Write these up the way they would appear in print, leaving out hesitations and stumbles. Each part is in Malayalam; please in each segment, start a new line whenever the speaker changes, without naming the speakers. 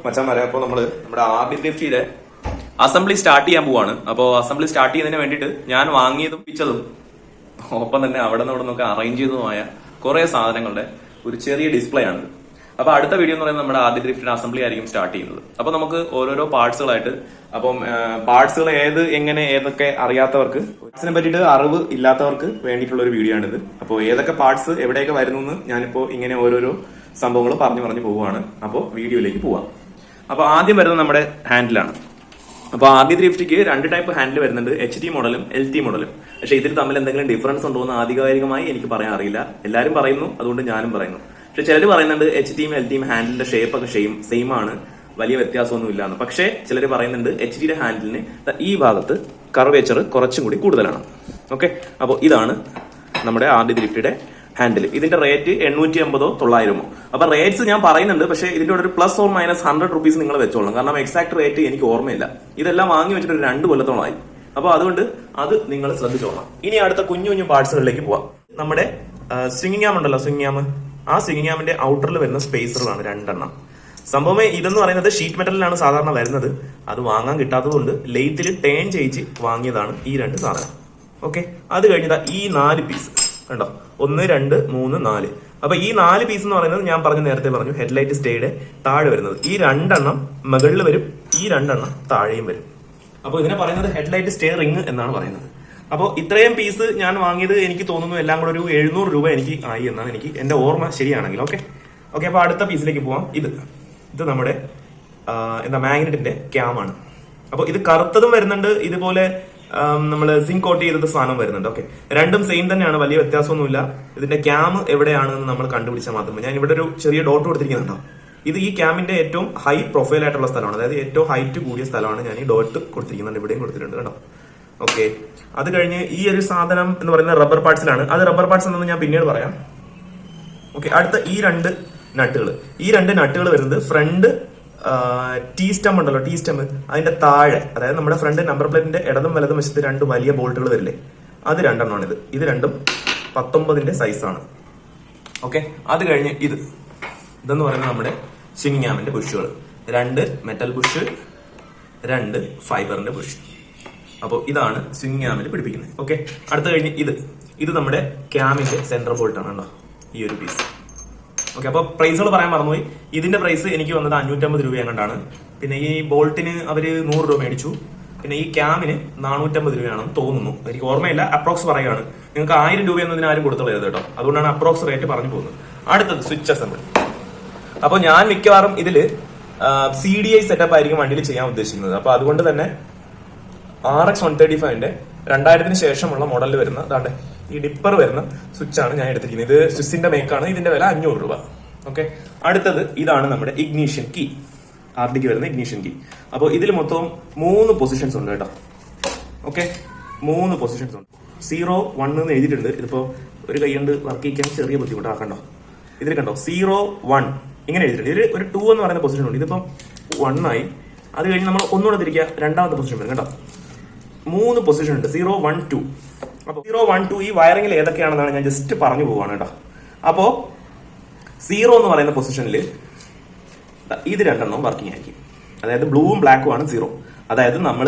മച്ചാന്മാരെ, അപ്പോൾ നമ്മുടെ RD350 അസംബ്ലി സ്റ്റാർട്ട് ചെയ്യാൻ പോവാണ്. അപ്പോൾ അസംബ്ലി സ്റ്റാർട്ട് ചെയ്യുന്നതിന് വേണ്ടിയിട്ട് ഞാൻ വാങ്ങിയതും പിച്ചതും ഒപ്പം തന്നെ അവിടെ നിന്നൊക്കെ അറേഞ്ച് ചെയ്തതുമായ കുറെ സാധനങ്ങളുടെ ഒരു ചെറിയ ഡിസ്പ്ലേ ആണ്. അപ്പൊ അടുത്ത വീഡിയോ എന്ന് പറയുന്നത് നമ്മുടെ RD350 അസംബ്ലി ആയിരിക്കും സ്റ്റാർട്ട് ചെയ്യുന്നത്. അപ്പൊ നമുക്ക് ഓരോരോ പാർട്സുകളായിട്ട്, അപ്പം പാർട്സുകൾ എങ്ങനെ ഏതൊക്കെ അറിയാത്തവർക്ക്, പാർട്സിനെ പറ്റിയിട്ട് അറിവ് ഇല്ലാത്തവർക്ക് വേണ്ടിയിട്ടുള്ള ഒരു വീഡിയോ ആണിത്. അപ്പോൾ ഏതൊക്കെ പാർട്സ് എവിടെയൊക്കെ വരുന്നു എന്ന് ഞാനിപ്പോ ഇങ്ങനെ ഓരോരോ സംഭവങ്ങൾ പറഞ്ഞു പോവുകയാണ്. അപ്പോൾ വീഡിയോയിലേക്ക് പോവാം. അപ്പൊ ആദ്യം വരുന്നത് നമ്മുടെ ഹാൻഡിലാണ്. അപ്പൊ RD350ക്ക് രണ്ട് ടൈപ്പ് ഹാൻഡിൽ വരുന്നുണ്ട്, HT മോഡലും LT മോഡലും. പക്ഷെ ഇതിൽ തമ്മിൽ എന്തെങ്കിലും ഡിഫറൻസ് ഉണ്ടോ എന്ന് ആധികാരികമായി എനിക്ക് പറയാൻ അറിയില്ല. എല്ലാവരും പറയുന്നു, അതുകൊണ്ട് ഞാനും പറയുന്നു. പക്ഷെ ചിലർ പറയുന്നുണ്ട് HTയും LTയും ഹാൻഡിലിന്റെ ഷേപ്പ് ഒക്കെ സെയിം ആണ്, വലിയ വ്യത്യാസമൊന്നും ഇല്ലാന്ന്. പക്ഷേ ചിലർ പറയുന്നുണ്ട് HTയുടെ ഹാൻഡിലിന് ഈ ഭാഗത്ത് കർവേച്ചർ കുറച്ചും കൂടി കൂടുതലാണ്. ഓക്കെ, അപ്പോൾ ഇതാണ് നമ്മുടെ RD350യുടെ ഹാൻഡിൽ. ഇതിന്റെ റേറ്റ് 850 900. അപ്പൊ റേറ്റ്സ് ഞാൻ പറയുന്നുണ്ട്, പക്ഷേ ഇതിന്റെ ഒരു പ്ലസ് ഓർ മൈനസ് 100 റുപ്പീസ് നിങ്ങൾ വെച്ചോളണം. കാരണം എക്സാക്ട് റേറ്റ് എനിക്ക് ഓർമ്മയില്ല. ഇതെല്ലാം വാങ്ങി വെച്ചിട്ട് ഒരു 2 കൊല്ലത്തോളമായി. അപ്പൊ അതുകൊണ്ട് അത് നിങ്ങൾ ശ്രദ്ധിച്ചോളണം. ഇനി അടുത്ത കുഞ്ഞു പാർട്സുകളിലേക്ക് പോവാം. നമ്മുടെ സ്വിംഗിങ് ആം ഉണ്ടല്ലോ, സ്വിംഗിങ് ആം, ആ സ്വിംഗിങ് ആമിന്റെ ഔട്ടറിൽ വരുന്ന സ്പേസറുകളാണ് 2 എണ്ണം. സംഭവം ഇതെന്ന് പറയുന്നത് ഷീറ്റ് മെറ്റലിലാണ് സാധാരണ വരുന്നത്. അത് വാങ്ങാൻ കിട്ടാത്തതുകൊണ്ട് ലെയ്ത്തിൽ ടേൺ ചെയ്യിച്ച് വാങ്ങിയതാണ് ഈ 2 സാധനം. ഓക്കെ, അത് കഴിഞ്ഞതാ ഈ 4 പീസ് കണ്ടോ, 1 2 3 4. അപ്പൊ ഈ 4 പീസ് എന്ന് പറയുന്നത് ഞാൻ നേരത്തെ പറഞ്ഞു ഹെഡ്ലൈറ്റ് സ്റ്റേയുടെ താഴെ വരുന്നത്. ഈ 2 എണ്ണം മുകളിൽ വരും, ഈ 2 എണ്ണം താഴെയും വരും. അപ്പൊ ഇതിനെ പറയുന്നത് ഹെഡ്ലൈറ്റ് സ്റ്റേ റിംഗ് എന്നാണ് പറയുന്നത്. അപ്പോൾ ഇത്രയും പീസ് ഞാൻ വാങ്ങിയത് എനിക്ക് തോന്നുന്നു എല്ലാം കൂടെ ഒരു 700 രൂപ എനിക്ക് ആയി എന്നാണ് എനിക്ക് എന്റെ ഓർമ്മ ശരിയാണെങ്കിൽ. ഓക്കെ, അപ്പൊ അടുത്ത പീസിലേക്ക് പോവാം. ഇത് നമ്മുടെ മാഗ്നറ്റിന്റെ ക്യാമാണ്. അപ്പൊ ഇത് കറുത്തതും വരുന്നുണ്ട്, ഇതുപോലെ നമ്മൾ സിങ്ക് കോട്ട് ചെയ്തത് സാധനം വരുന്നുണ്ട്. ഓക്കെ, രണ്ടും സെയിം തന്നെയാണ്, വലിയ വ്യത്യാസമൊന്നുമില്ല. ഇതിന്റെ ക്യാം എവിടെയാണെന്ന് നമ്മൾ കണ്ടുപിടിച്ചാൽ മാത്രമേ. ഞാൻ ഇവിടെ ഒരു ചെറിയ ഡോട്ട് കൊടുത്തിരിക്കുന്നുണ്ടോ, ഇത് ഈ ക്യാമിന്റെ ഏറ്റവും ഹൈ പ്രൊഫൈൽ ആയിട്ടുള്ള സ്ഥലമാണ്, അതായത് ഏറ്റവും ഹൈറ്റ് കൂടിയ സ്ഥലമാണ് ഞാൻ ഈ ഡോട്ട് കൊടുത്തിരിക്കുന്നുണ്ട്. ഇവിടെയും കൊടുത്തിട്ടുണ്ട് കേട്ടോ. ഓക്കെ, അത് കഴിഞ്ഞ് ഈ ഒരു സാധനം എന്ന് പറയുന്നത് റബ്ബർ പാർട്സിലാണ്. അത് റബ്ബർ പാർട്സ് എന്ന് ഞാൻ പിന്നീട് പറയാം. ഓക്കെ, അടുത്ത ഈ 2 നട്ടുകൾ വരുന്നത് ഫ്രണ്ട് ടീ സ്റ്റം ഉണ്ടല്ലോ, ടീ സ്റ്റം, അതിന്റെ താഴെ, അതായത് നമ്മുടെ ഫ്രണ്ട് നമ്പർ പ്ലേറ്റിന്റെ ഇടതും വലതും വശത്ത് 2 വലിയ ബോൾട്ടുകൾ വരില്ലേ, അത് 2 എണ്ണമാണ്. ഇത് രണ്ടും 19ന്റെ സൈസാണ്. ഓക്കെ, അത് കഴിഞ്ഞ് ഇതെന്ന് പറയുന്നത് നമ്മുടെ സ്വിംഗിങ് ആമിന്റെ ബുഷുകൾ, 2 മെറ്റൽ ബുഷ്, 2 ഫൈബറിന്റെ ബുഷ്. അപ്പോൾ ഇതാണ് സ്വിംഗിങ് ആമിൽ പിടിപ്പിക്കുന്നത്. ഓക്കെ, അടുത്ത കഴിഞ്ഞ് ഇത് നമ്മുടെ ക്യാമിന്റെ സെന്റർ ബോൾട്ടാണ് കേട്ടോ, ഈ ഒരു പീസ്. ഓക്കെ, അപ്പൊ പ്രൈസുകൾ പറയാൻ മറന്നുപോയി. ഇതിന്റെ പ്രൈസ് എനിക്ക് വന്നത് 550 രൂപ എങ്ങാണ്ടാണ്. പിന്നെ ഈ ബോൾട്ടിന് അവര് 100 രൂപ മേടിച്ചു. പിന്നെ ഈ ക്യാമിന് 450 രൂപയാണെന്ന് തോന്നുന്നു, എനിക്ക് ഓർമ്മയില്ല, അപ്രോക്സ് പറയുകയാണ്. നിങ്ങൾക്ക് 1000 രൂപയൊന്നും ആരും കൊടുത്തുള്ളത് കേട്ടോ, അതുകൊണ്ടാണ് അപ്രോക്സ് റേറ്റ് പറഞ്ഞു പോകുന്നത്. അടുത്തത് സ്വിച്ച് അസംബിൾ. അപ്പൊ ഞാൻ മിക്കവാറും ഇതില് CDI സെറ്റപ്പ് ആയിരിക്കും വണ്ടിയിൽ ചെയ്യാൻ ഉദ്ദേശിക്കുന്നത്. അപ്പൊ അതുകൊണ്ട് തന്നെ RX 135ന്റെ 2000-ന് ശേഷമുള്ള മോഡലിൽ വരുന്ന അതാണ്ട് ഈ ഡിപ്പർ വരുന്ന സ്വിച്ചാണ് ഞാൻ എടുത്തിരിക്കുന്നത്. ഇത് സ്വിച്ചിന്റെ മേക്കാണ്, ഇതിന്റെ വില 500 രൂപ. ഓക്കെ, അടുത്തത് ഇതാണ് നമ്മുടെ ഇഗ്നീഷ്യൻ കീ, RDക്ക് വരുന്ന ഇഗ്നീഷ്യൻ കീ. അപ്പോൾ ഇതിൽ മൊത്തം 3 പൊസിഷൻസ് ഉണ്ട് കേട്ടോ. ഓക്കെ, 3 പൊസിഷൻസ് ഉണ്ട്. 0 1 എന്ന് എഴുതിയിട്ടുണ്ട്. ഇതിപ്പോ ഒരു കൈ കൊണ്ട് വർക്ക് ചെയ്യാൻ ചെറിയ ബുദ്ധിമുട്ടാക്കണ്ടോ. ഇതിൽ കണ്ടോ 0 1 ഇങ്ങനെ എഴുതിയിട്ടുണ്ട്. ഇതിൽ ഒരു 2 എന്ന് പറയുന്ന പൊസിഷൻ ഉണ്ട്. ഇതിപ്പോ 1 ആയി. അത് കഴിഞ്ഞ് നമ്മൾ ഒന്നുകൂടെ തിരിക്കുക, രണ്ടാമത്തെ പൊസിഷൻ വരും കേട്ടോ. 3 പൊസിഷൻ ഉണ്ട്, 0 1 2. അപ്പൊ 0 1 2 ഈ വയറിംഗിൽ ഏതൊക്കെയാണെന്നാണ് ഞാൻ ജസ്റ്റ് പറഞ്ഞു പോവാണ് കേട്ടോ. അപ്പോ 0 എന്ന് പറയുന്ന പൊസിഷനിൽ ഇത് 2 എണ്ണം വർക്കിംഗ് ആയിരിക്കും, അതായത് ബ്ലൂവും ബ്ലാക്കും ആണ് 0. അതായത് നമ്മൾ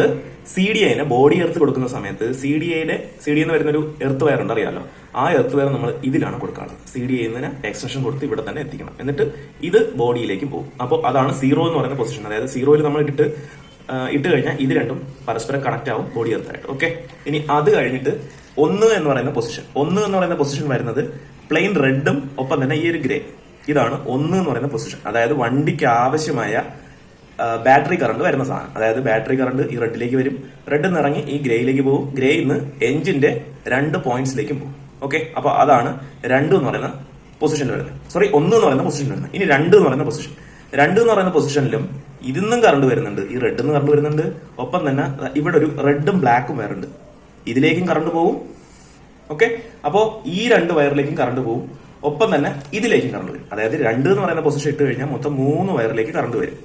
CDIന് ബോഡി എർത്ത് കൊടുക്കുന്ന സമയത്ത് CDI എന്ന് വരുന്നൊരു എർത്ത് വയർ ഉണ്ട്, അറിയാലോ. ആ എർത്ത് വയർ നമ്മൾ ഇതിലാണ് കൊടുക്കാറ്. CDIന് എക്സ്റ്റൻഷൻ കൊടുത്ത് ഇവിടെ തന്നെ എത്തിക്കണം, എന്നിട്ട് ഇത് ബോഡിയിലേക്ക് പോകും. അപ്പോൾ അതാണ് 0 എന്ന് പറയുന്ന പൊസിഷൻ. അതായത് 0-ൽ നമ്മൾ ഇട്ട് കഴിഞ്ഞാൽ ഇത് രണ്ടും പരസ്പരം കണക്ട് ആവും ബോഡി എർത്തായിട്ട്. ഓക്കെ, ഇനി അത് കഴിഞ്ഞിട്ട് 1 എന്ന് പറയുന്ന പൊസിഷൻ വരുന്നത് പ്ലെയിൻ റെഡും ഒപ്പം തന്നെ ഈ ഒരു ഗ്രേ. ഇതാണ് 1 എന്ന് പറയുന്ന പൊസിഷൻ. അതായത് വണ്ടിക്ക് ആവശ്യമായ ബാറ്ററി കറണ്ട് വരുന്ന സാധനം. അതായത് ബാറ്ററി കറണ്ട് ഈ റെഡിലേക്ക് വരും, റെഡിൽ നിന്ന് ഇറങ്ങി ഈ ഗ്രേയിലേക്ക് പോകും, ഗ്രേയിൽ നിന്ന് എഞ്ചിന്റെ 2 പോയിന്റ്സിലേക്കും പോകും. ഓക്കെ, അപ്പൊ അതാണ് 2 എന്ന് പറയുന്ന പൊസിഷനിൽ വരുന്നത്. 1 എന്ന് പറയുന്ന പൊസിഷൻ വരുന്നത്. ഇനി 2 എന്ന് പറയുന്ന പൊസിഷൻ. 2 എന്ന് പറയുന്ന പൊസിഷനിലും ഇതിന്നും കറണ്ട് വരുന്നുണ്ട്, ഈ റെഡിൽ നിന്ന് കറണ്ട് വരുന്നുണ്ട്, ഒപ്പം തന്നെ ഇവിടെ ഒരു റെഡും ബ്ലാക്കും വയറുണ്ട്, ഇതിലേക്കും കറണ്ട് പോകും. ഓക്കെ, അപ്പോ ഈ 2 വയറിലേക്കും കറണ്ട് പോകും, ഒപ്പം തന്നെ ഇതിലേക്കും കറണ്ട് വരും. അതായത് 2 എന്ന് പറയുന്ന പൊസിഷൻ ഇട്ട് കഴിഞ്ഞാൽ മൊത്തം 3 വയറിലേക്ക് കറണ്ട് വരും.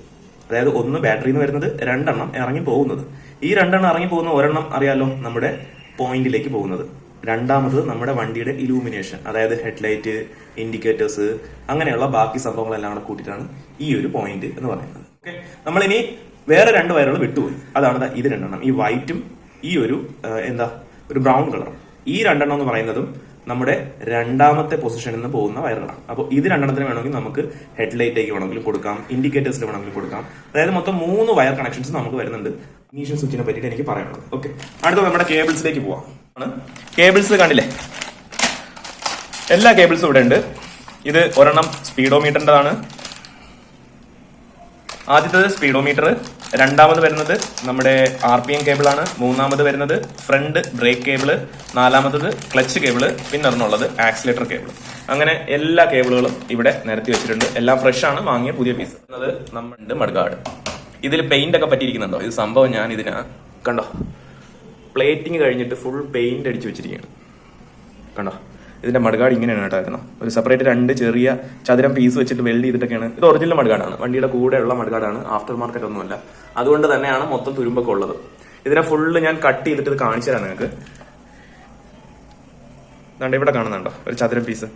അതായത് 1 ബാറ്ററിയിൽ നിന്ന് വരുന്നത്, 2 എണ്ണം ഇറങ്ങി പോകുന്നത്. ഈ 2 എണ്ണം ഇറങ്ങി പോകുന്ന ഒരെണ്ണം അറിയാലോ, നമ്മുടെ പോയിന്റിലേക്ക് പോകുന്നത്. രണ്ടാമത് നമ്മുടെ വണ്ടിയുടെ ഇലൂമിനേഷൻ, അതായത് ഹെഡ്ലൈറ്റ്, ഇൻഡിക്കേറ്റേഴ്സ്, അങ്ങനെയുള്ള ബാക്കി സംഭവങ്ങളെല്ലാം കൂടെ കൂട്ടിയിട്ടാണ് ഈ ഒരു പോയിന്റ് എന്ന് പറയുന്നത്. ഓക്കെ, നമ്മളിനി വേറെ 2 വയറുകൾ വിട്ടുപോയി. അതാണ് ഇത് 2 ഈ വൈറ്റും ഈ ഒരു ഒരു ബ്രൗൺ കളറും. ഈ 2 എന്ന് പറയുന്നതും നമ്മുടെ രണ്ടാമത്തെ പൊസിഷനിൽ നിന്ന് പോകുന്ന വയറുകളാണ്. അപ്പോൾ ഇത് 2 വേണമെങ്കിൽ നമുക്ക് ഹെഡ്ലൈറ്റേക്ക് വേണമെങ്കിലും കൊടുക്കാം, ഇൻഡിക്കേറ്റേഴ്സിൽ വേണമെങ്കിലും കൊടുക്കാം. അതായത് മൊത്തം 3 വയർ കണക്ഷൻസ് നമുക്ക് വരുന്നുണ്ട്. ഇഗ്നിഷൻ സ്വിച്ചിനെ പറ്റിയിട്ട് എനിക്ക് പറയാനുള്ളത്. ഓക്കെ, അടുത്ത നമ്മുടെ കേബിൾസിലേക്ക് പോവാം. കേബിൾസ് കണ്ടില്ലേ, എല്ലാ കേബിൾസും ഇവിടെ ഉണ്ട്. ഇത് ഒരെണ്ണം സ്പീഡോമീറ്ററിൻ്റെതാണ്. ആദ്യത്തേത് സ്പീഡോമീറ്റർ, രണ്ടാമത് വരുന്നത് നമ്മുടെ RPM കേബിളാണ്, മൂന്നാമത് വരുന്നത് ഫ്രണ്ട് ബ്രേക്ക് കേബിള്, നാലാമത്തത് ക്ലച്ച് കേബിള്, പിന്നെ ഒരെണ്ണമുള്ളത് ആക്സിലേറ്റർ കേബിള്. അങ്ങനെ എല്ലാ കേബിളുകളും ഇവിടെ നിരത്തി വെച്ചിട്ടുണ്ട്. എല്ലാം ഫ്രഷ് ആണ്, വാങ്ങിയ പുതിയ പീസ്. നമ്മുടെ മഡ്ഗാർഡ്. ഇതിൽ പെയിന്റ് ഒക്കെ പറ്റിയിരിക്കുന്നുണ്ടോ? ഇത് സംഭവം ഞാൻ കണ്ടോ, പ്ലേറ്റിംഗ് കഴിഞ്ഞിട്ട് ഫുൾ പെയിന്റ് അടിച്ചു വെച്ചിരിക്കുകയാണ്. കണ്ടോ, ഇതിന്റെ മഡ്ഗാർഡ് ഇങ്ങനെയാണ് കേട്ടായിരുന്നു. ഒരു സെപ്പറേറ്റ് 2 ചെറിയ ചതുരം പീസ് വെച്ചിട്ട് വെൽഡ് ചെയ്തിട്ടൊക്കെയാണ്. ഇത് ഒറിജിനൽ മഡ്ഗാർഡാണ്, വണ്ടിയുടെ കൂടെയുള്ള മഡ്ഗാർഡാണ്, ആഫ്റ്റർ മാർക്കറ്റ് ഒന്നുമല്ല. അതുകൊണ്ട് തന്നെയാണ് മൊത്തം തുരുമ്പൊക്കെ ഉള്ളത്. ഇതിനെ ഫുള്ള് ഞാൻ കട്ട് ചെയ്തിട്ട് ഇത് കാണിച്ചു തരാം നിങ്ങൾക്ക്. ഇവിടെ കാണുന്നുണ്ടോ ഒരു ചതുരം പീസ്?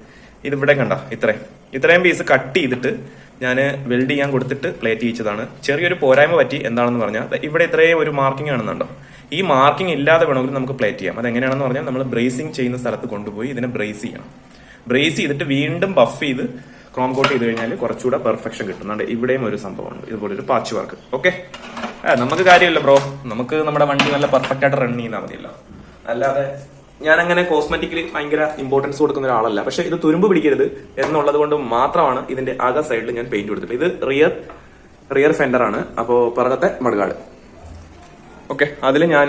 ഇതിവിടെ കണ്ടോ, ഇത്രയും പീസ് കട്ട് ചെയ്തിട്ട് ഞാൻ വെൽഡ് ചെയ്യാൻ കൊടുത്തിട്ട് പ്ലേറ്റ് ചെയ്യിച്ചതാണ്. ചെറിയൊരു പോരായ്മ പറ്റി. എന്താണെന്ന് പറഞ്ഞാൽ ഇവിടെ ഇത്രയും ഒരു മാർക്കിംഗ് കാണുന്നുണ്ടോ? ഈ മാർക്കിംഗ് ഇല്ലാതെ വേണമെങ്കിൽ നമുക്ക് പ്ലേറ്റ് ചെയ്യാം. അതെങ്ങനെയാണെന്ന് പറഞ്ഞാൽ നമ്മൾ ബ്രേസിംഗ് ചെയ്യുന്ന സ്ഥലത്ത് കൊണ്ടുപോയി ഇതിനെ ബ്രേസ് ചെയ്യണം. ബ്രേസ് ചെയ്തിട്ട് വീണ്ടും ബഫ് ചെയ്ത് ക്രോം കോട്ട് ചെയ്ത് കഴിഞ്ഞാൽ കുറച്ചുകൂടെ പെർഫെക്ഷൻ കിട്ടുന്നുണ്ട്. ഇവിടെയും ഒരു സംഭവമുണ്ട്, ഇതുപോലെ ഒരു പാച്ച് വർക്ക്. ഓക്കെ, നമുക്ക് കാര്യമില്ല ബ്രോ, നമുക്ക് നമ്മുടെ വണ്ടി നല്ല പെർഫെക്റ്റ് ആയിട്ട് റൺ ചെയ്യുന്നാൽ മതിയല്ലോ. അല്ലാതെ ഞാൻ അങ്ങനെ കോസ്മെറ്റിക്കലി ഭയങ്കര ഇമ്പോർട്ടൻസ് കൊടുക്കുന്ന ഒരാളല്ല. പക്ഷെ ഇത് തുരുമ്പ് പിടിക്കരുത് എന്നുള്ളത് കൊണ്ട് മാത്രമാണ് ഇതിന്റെ അക സൈഡിൽ ഞാൻ പെയിന്റ് കൊടുത്തിട്ട്. ഇത് റിയർ ഫെൻഡർ ആണ്. അപ്പോ പുറകത്തെ മഡ്ഗാർഡ്. ഓക്കെ, അതിൽ ഞാൻ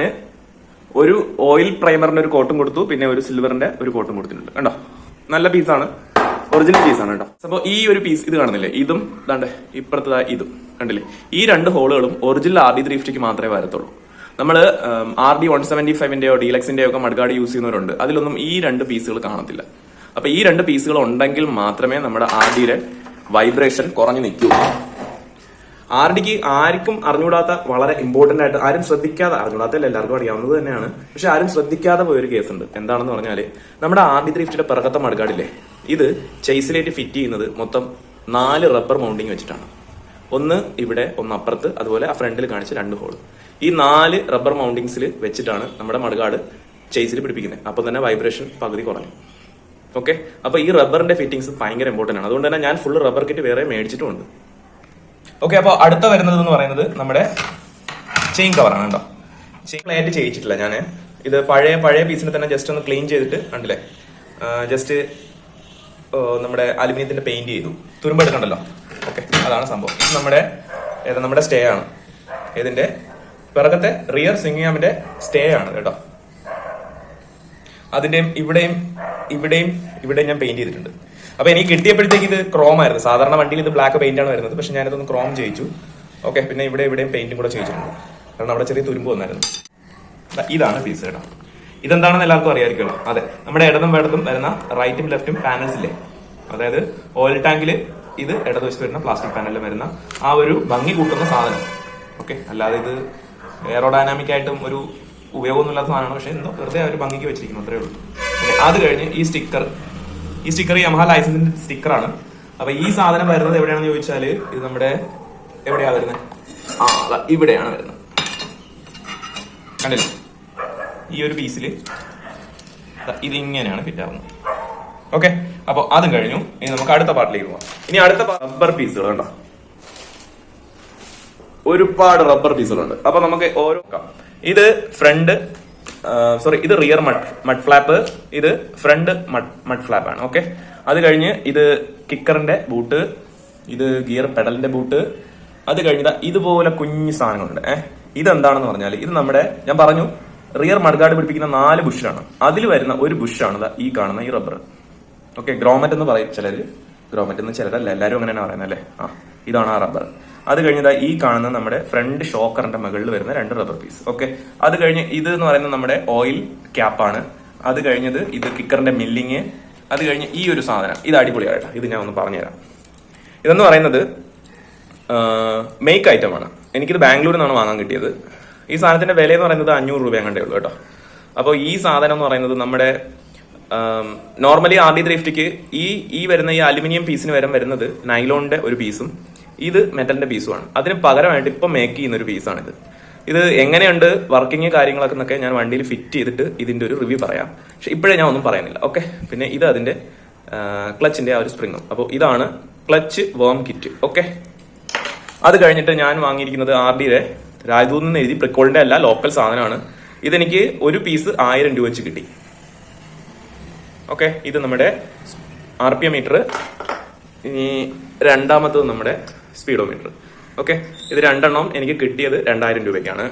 ഒരു ഓയിൽ പ്രൈമറിന്റെ ഒരു കോട്ടും കൊടുത്തു, പിന്നെ ഒരു സിൽവറിന്റെ ഒരു കോട്ടും കൊടുത്തിട്ടുണ്ട്. കണ്ടോ, നല്ല പീസാണ്, ഒറിജിനൽ പീസാണ് കേട്ടോ. അപ്പൊ ഈ ഒരു പീസ് ഇത് കാണുന്നില്ലേ, ഇതും ദാണ്ടെ ഇപ്പുറത്തെ ഇതും കണ്ടില്ലേ, ഈ 2 ഹോളുകളും ഒറിജിനൽ RD350 മാത്രമേ വരത്തുള്ളൂ. നമ്മൾ RD 175ന്റെയോ ഡീലക്സിന്റെയോ ഒക്കെ മഡ്ഗാർഡ് യൂസ് ചെയ്യുന്നവരുണ്ട്. അതിലൊന്നും ഈ 2 പീസുകൾ കാണത്തില്ല. അപ്പൊ ഈ 2 പീസുകൾ ഉണ്ടെങ്കിൽ മാത്രമേ നമ്മുടെ RDയുടെ വൈബ്രേഷൻ കുറഞ്ഞു നിൽക്കൂ. RDക്ക് ആർക്കും അറിഞ്ഞുകൂടാത്ത, വളരെ ഇമ്പോർട്ടന്റ് ആയിട്ട് ആരും ശ്രദ്ധിക്കാതെ, അറിഞ്ഞുകൂടാത്തല്ല എല്ലാവർക്കും അറിയാവുന്നത് തന്നെയാണ്, പക്ഷെ ആരും ശ്രദ്ധിക്കാതെ പോയൊരു കേസുണ്ട്. എന്താണെന്ന് പറഞ്ഞാല് നമ്മുടെ RD350യുടെ പിറകത്തെ മഡ്ഗാർഡില്ലേ, ഇത് ചേസിലേക്ക് ഫിറ്റ് ചെയ്യുന്നത് മൊത്തം 4 റബ്ബർ മൗണ്ടിങ് വെച്ചിട്ടാണ്. ഒന്ന് ഇവിടെ, ഒന്ന് അപ്പുറത്ത്, അതുപോലെ ആ ഫ്രണ്ടിൽ കാണിച്ച 2 ഹോൾ. ഈ 4 റബ്ബർ മൗണ്ടിങ്സിൽ വെച്ചിട്ടാണ് നമ്മുടെ മഡ്ഗാർഡ് ചേസിൽ പിടിപ്പിക്കുന്നത്. അപ്പൊ തന്നെ വൈബ്രേഷൻ പകുതി കുറഞ്ഞു. ഓക്കെ, അപ്പൊ ഈ റബ്ബറിന്റെ ഫിറ്റിംഗ്സ് ഭയങ്കര ഇമ്പോർട്ടന്റ് ആണ്. അതുകൊണ്ട് തന്നെ ഞാൻ ഫുൾ റബ്ബർ കിറ്റ് വേറെ മേടിച്ചിട്ടുമുണ്ട്. ഓക്കെ, അപ്പൊ അടുത്ത വരുന്നത് എന്ന് പറയുന്നത് നമ്മുടെ ചെയിൻ കവറാണ് കേട്ടോ. ചെയിൻ പ്ലേറ്റ് ചെയ്യിച്ചിട്ടില്ല ഞാൻ. ഇത് പഴയ പീസിനെ തന്നെ ജസ്റ്റ് ഒന്ന് ക്ലീൻ ചെയ്തിട്ട് കണ്ടില്ലേ, ജസ്റ്റ് നമ്മുടെ അലുമിനിയത്തിന്റെ പെയിന്റ് ചെയ്തു. തുരുമ്പ് എടുക്കണ്ടല്ലോ. ഓക്കെ, അതാണ് സംഭവം. ഇത് നമ്മുടെ സ്റ്റേ ആണ്. ഇതിന്റെ പിറകത്തെ റിയർ സ്വിംഗ് ആമിന്റെ സ്റ്റേ ആണ് കേട്ടോ. അതിന്റെയും ഇവിടെയും ഞാൻ പെയിന്റ് ചെയ്തിട്ടുണ്ട്. അപ്പൊ എനിക്ക് കിട്ടിയപ്പോഴത്തേക്ക് ഇത് ക്രോം ആയിരുന്നു. സാധാരണ വണ്ടിയിൽ ഇത് ബ്ലാക്ക് പെയിന്റ് ആണ് വരുന്നത്, പക്ഷെ ഞാനിതൊന്ന് ക്രോം ചെയ്യിച്ചു. ഓക്കെ, പിന്നെ ഇവിടെയും പെയിന്റും കൂടെ ചെയ്യിച്ചിട്ടുണ്ട്, കാരണം അവിടെ ചെറിയ തുരുമ്പ് വന്നായിരുന്നു. ഇതാണ് പീസ് കേട്ടോ. ഇതെന്താണെന്ന് എല്ലാവർക്കും അറിയാമായിരിക്കുമല്ലോ. അതെ, നമ്മുടെ ഇടതും വരുന്ന റൈറ്റും ലെഫ്റ്റും പാനൽസ് ഇല്ലേ, അതായത് ഓയിൽ ടാങ്കില് ഇത് ഇടതുവശത്ത് വരുന്ന പ്ലാസ്റ്റിക് പാനലിൽ വരുന്ന ആ ഒരു ഭംഗി കൂട്ടുന്ന സാധനം. ഓക്കെ, അല്ലാതെ ഇത് എയറോഡൈനാമിക് ആയിട്ടും ഒരു ഉപയോഗമൊന്നുമില്ലാത്ത സാധനമാണ്, പക്ഷെ എന്തോ വെറുതെ ഒരു ഭംഗിക്ക് വെച്ചിരിക്കുന്നു, അത്രേ ഉള്ളൂ. ഓക്കെ, അത് കഴിഞ്ഞ് ഈ സ്റ്റിക്കർ യമഹ ലൈസൻസിന്റെ സ്റ്റിക്കറാണ്. അപ്പൊ ഈ സാധനം വരുന്നത് എവിടെയാണെന്ന് ചോദിച്ചാല്, ഇത് നമ്മുടെ എവിടെയാ വരുന്നത്? ഇവിടെയാണ് വരുന്നത്. കണ്ടില്ലേ, ഈ ഒരു പീസിൽ ഇതിങ്ങനെയാണ് ഫിറ്റ് ആവുന്നത്. ഓക്കെ, അപ്പൊ അതും കഴിഞ്ഞു. ഇനി നമുക്ക് അടുത്ത പാർട്ടിലേക്ക് പോവാം. ഇനി അടുത്ത റബ്ബർ പീസുകൾ കണ്ടോ, ഒരുപാട് റബ്ബർ പീസുകളുണ്ട്. അപ്പൊ നമുക്ക് ഓരോ, ഇത് ഇത് റിയർ മഡ് ഫ്ലാപ്പ്, ഇത് ഫ്രണ്ട് മഡ് ഫ്ലാപ്പ് ആണ്. ഓക്കെ, അത് കഴിഞ്ഞ് ഇത് കിക്കറിന്റെ ബൂട്ട്, ഇത് ഗിയർ പെഡലിന്റെ ബൂട്ട്. അത് കഴിഞ്ഞ ഇതുപോലെ കുഞ്ഞു സാധനങ്ങളുണ്ട്. ഇതെന്താണെന്ന് പറഞ്ഞാൽ, ഇത് ഞാൻ പറഞ്ഞു റിയർ മഡ്ഗാർഡ് പിടിപ്പിക്കുന്ന 4 ബുഷാണ്. അതിൽ വരുന്ന ഒരു ബുഷാണ് ഈ കാണുന്ന ഈ റബ്ബർ. ഓക്കെ, ഗ്രോമറ്റ് എന്ന് പറയും ചിലര്, ഗ്രോമറ്റ് എന്ന് ചിലരല്ല, എല്ലാവരും അങ്ങനെയാണ് പറയുന്നത് അല്ലേ. ഇതാണ് ആ റബ്ബർ. അത് കഴിഞ്ഞ് ഈ കാണുന്ന നമ്മുടെ ഫ്രണ്ട് ഷോക്കറിന്റെ മുകളിൽ വരുന്ന 2 റബ്ബർ പീസ്. ഓക്കെ, അത് കഴിഞ്ഞ് ഇത് എന്ന് പറയുന്നത് നമ്മുടെ ഓയിൽ ക്യാപ്പാണ്. അത് കഴിഞ്ഞത് ഇത് കിക്കറിന്റെ മില്ലിങ്. അത് കഴിഞ്ഞ് ഈ ഒരു സാധനം, ഇത് അടിപൊളിയായിട്ടാ, ഇത് ഞാൻ ഒന്ന് പറഞ്ഞുതരാം. ഇതെന്ന് പറയുന്നത് മേക്ക് ഐറ്റം ആണ്. എനിക്കിത് ബാംഗ്ലൂരിൽ നിന്നാണ് വാങ്ങാൻ കിട്ടിയത്. ഈ സാധനത്തിന്റെ വില എന്ന് പറയുന്നത് 500 രൂപ അങ്ങോട്ടേ ഉള്ളൂ കേട്ടോ. അപ്പോൾ ഈ സാധനം എന്ന് പറയുന്നത് നമ്മുടെ നോർമലി RD350ക്ക് ഈ വരുന്ന ഈ അലുമിനിയം പീസിന് വരുന്നത് നൈലോണിന്റെ ഒരു പീസും ഇത് മെറ്റലിന്റെ പീസുമാണ്. അതിന് പകരമായിട്ട് ഇപ്പം മേക്ക് ചെയ്യുന്ന ഒരു പീസാണിത്. ഇത് എങ്ങനെയുണ്ട് വർക്കിംഗ് കാര്യങ്ങളൊക്കെ എന്നൊക്കെ ഞാൻ വണ്ടിയിൽ ഫിറ്റ് ചെയ്തിട്ട് ഇതിന്റെ ഒരു റിവ്യൂ പറയാം. പക്ഷെ ഇപ്പോഴേ ഞാൻ ഒന്നും പറയുന്നില്ല. ഓക്കെ, പിന്നെ ഇത് അതിന്റെ ക്ലച്ചിന്റെ ആ ഒരു സ്പ്രിങ്ങും. അപ്പോൾ ഇതാണ് ക്ലച്ച് വേം കിറ്റ്. ഓക്കെ, അത് കഴിഞ്ഞിട്ട് ഞാൻ വാങ്ങിയിരിക്കുന്നത് RDയുടെ രാജ്ദൂത് നിന്ന് എഴുതി പ്രിക്കോളിന്റെ അല്ല, ലോക്കൽ സാധനമാണ്. ഇതെനിക്ക് ഒരു പീസ് 1000 രൂപ വെച്ച് കിട്ടി. ഓക്കെ, ഇത് നമ്മുടെ RPM മീറ്റർ. ഇനി രണ്ടാമത്തത് നമ്മുടെ സ്പീഡോമീറ്റർ. ഓക്കെ, ഇത് രണ്ടെണ്ണം എനിക്ക് കിട്ടിയത് 2000 രൂപയ്ക്കാണ്.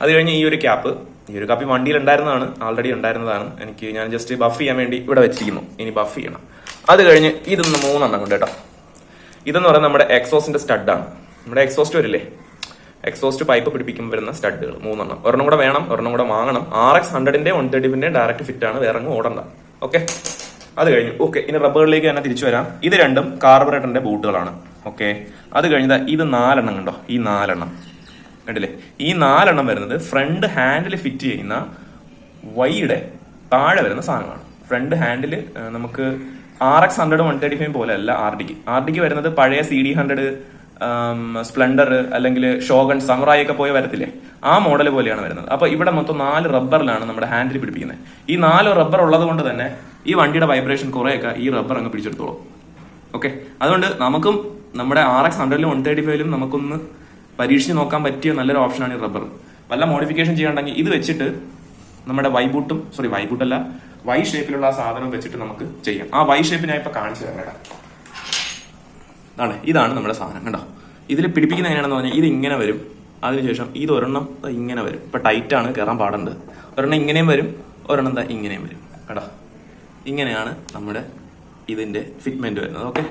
അത് കഴിഞ്ഞ് ഈ ഒരു ക്യാപ്പ് വണ്ടിയിൽ ഉണ്ടായിരുന്നതാണ്, ആൾറെഡി ഉണ്ടായിരുന്നതാണ്. ഞാൻ ജസ്റ്റ് ബഫ് ചെയ്യാൻ വേണ്ടി ഇവിടെ വെച്ചിരിക്കുന്നു. ഇനി ബഫ് ചെയ്യണം. അത് കഴിഞ്ഞ് ഇതൊന്ന് 3 എണ്ണം കൊണ്ട് കേട്ടോ. ഇതെന്ന് പറയുന്നത് നമ്മുടെ എക്സോസ്റ്റിന്റെ സ്റ്റഡാണ്. നമ്മുടെ എക്സോസ്റ്റ് വരില്ലേ, എക്സോസ്റ്റ് പൈപ്പ് പിടിപ്പിക്കുമ്പോൾ വരുന്ന സ്റ്റഡുകൾ 3 എണ്ണം. ഒരെണ്ണം കൂടെ വേണം, ഒരെണ്ണം കൂടെ വാങ്ങണം. RX 100ന്റെ 130ന്റെ ഡയറക്റ്റ് ഫിറ്റ് ആണ്, വേറെ അങ്ങ് ഓടണ്ട. ഓക്കെ, അത് കഴിഞ്ഞു. ഓക്കെ, ഇനി റബ്ബറിലേക്ക് തന്നെ തിരിച്ചു വരാം. ഇത് രണ്ടും കാർബറേറ്ററിന്റെ ബൂട്ടുകളാണ്. ഓക്കെ, അത് കഴിഞ്ഞ ഇത് 4 എണ്ണം കണ്ടോ, ഈ 4 എണ്ണം കണ്ടില്ലേ. ഈ 4 എണ്ണം വരുന്നത് ഫ്രണ്ട് ഹാൻഡിൽ ഫിറ്റ് ചെയ്യുന്ന വൈയുടെ താഴെ വരുന്ന സാധനമാണ്. ഫ്രണ്ട് ഹാൻഡിൽ നമുക്ക് RX 100 135 പോലെ അല്ല RDക്ക് വരുന്നത് പഴയ CD100 സ്പ്ലെൻഡർ അല്ലെങ്കിൽ ഷോഗൺ സമുറായി ഒക്കെ പോയി വരത്തില്ലേ, ആ മോഡൽ പോലെയാണ് വരുന്നത്. അപ്പൊ ഇവിടെ മൊത്തം 4 റബ്ബറിലാണ് നമ്മുടെ ഹാൻഡിൽ പിടിപ്പിക്കുന്നത്. ഈ 4 റബ്ബർ ഉള്ളത് കൊണ്ട് തന്നെ ഈ വണ്ടിയുടെ വൈബ്രേഷൻ കുറെയൊക്കെ ഈ റബ്ബർ അങ്ങ് പിടിച്ചെടുത്തോളും. ഓക്കെ, അതുകൊണ്ട് നമുക്കും നമ്മുടെ RX 100ലും 135ലും നമുക്കൊന്ന് പരീക്ഷിച്ച് നോക്കാൻ പറ്റിയ നല്ലൊരു ഓപ്ഷനാണ് ഈ റബ്ബർ. വല്ല മോഡിഫിക്കേഷൻ ചെയ്യാണ്ടെങ്കിൽ ഇത് വെച്ചിട്ട് നമ്മുടെ വൈബൂട്ടല്ല വൈ ഷേപ്പിലുള്ള ആ സാധനം വെച്ചിട്ട് നമുക്ക് ചെയ്യാം. ആ വൈ ഷേപ്പ് ഞാൻ ഇപ്പൊ കാണിച്ചു തരാം കേട്ടോ. ഇതാണ് നമ്മുടെ സാധനം കണ്ടോ. ഇതിൽ പിടിപ്പിക്കുന്ന എങ്ങനെയാണെന്ന് പറഞ്ഞാൽ ഇത് ഇങ്ങനെ വരും, അതിനുശേഷം ഇത് ഒരെണ്ണം ഇങ്ങനെ വരും. ഇപ്പൊ ടൈറ്റ് ആണ്, കയറാൻ പാടുണ്ട്. ഒരെണ്ണം ഇങ്ങനെയും വരും, ഒരെണ്ണം ഇങ്ങനെയും വരും കേട്ടോ. ഇങ്ങനെയാണ് നമ്മുടെ ഇതിന്റെ ഫിറ്റ്മെന്റ് വരുന്നത്. ഓക്കെ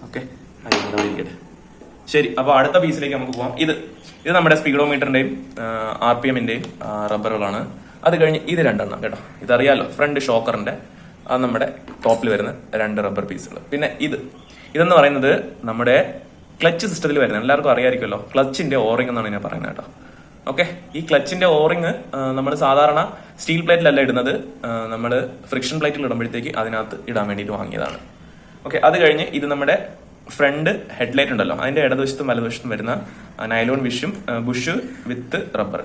ഓക്കെ, ഇരിക്കട്ടെ. ശരി, അപ്പൊ അടുത്ത പീസിലേക്ക് നമുക്ക് പോവാം. ഇത് നമ്മുടെ സ്പീഡോമീറ്ററിന്റെയും RPMന്റെയും റബ്ബറുകളാണ്. അത് കഴിഞ്ഞ് ഇത് 2 എണ്ണം കേട്ടോ. ഇതറിയാലോ, ഫ്രണ്ട് ഷോക്കറിന്റെ നമ്മുടെ ടോപ്പിൽ വരുന്ന 2 റബ്ബർ പീസുകൾ. പിന്നെ ഇതെന്ന് പറയുന്നത് നമ്മുടെ ക്ലച്ച് സിസ്റ്റത്തിൽ വരുന്നത് എല്ലാവർക്കും അറിയാമായിരിക്കുമല്ലോ. ക്ലച്ചിന്റെ ഓറിംഗ് എന്നാണ് ഞാൻ പറയുന്നത് കേട്ടോ. ഓക്കെ, ഈ ക്ലച്ചിന്റെ ഓറിംഗ് നമ്മൾ സാധാരണ സ്റ്റീൽ പ്ലേറ്റിലല്ല ഇടുന്നത്, നമ്മൾ ഫ്രിക്ഷൻ പ്ലേറ്റിൽ ഇടുമ്പോഴത്തേക്ക് അതിനകത്ത് ഇടാൻ വേണ്ടിയിട്ട് വാങ്ങിയതാണ്. ഓക്കെ, അത് കഴിഞ്ഞ് ഇത് നമ്മുടെ ഫ്രണ്ട് ഹെഡ്ലൈറ്റ് ഉണ്ടല്ലോ, അതിന്റെ ഇടതുവശത്തും വലതുവശത്തും വരുന്ന നൈലോൺ ബുഷ് വിത്ത് റബ്ബർ.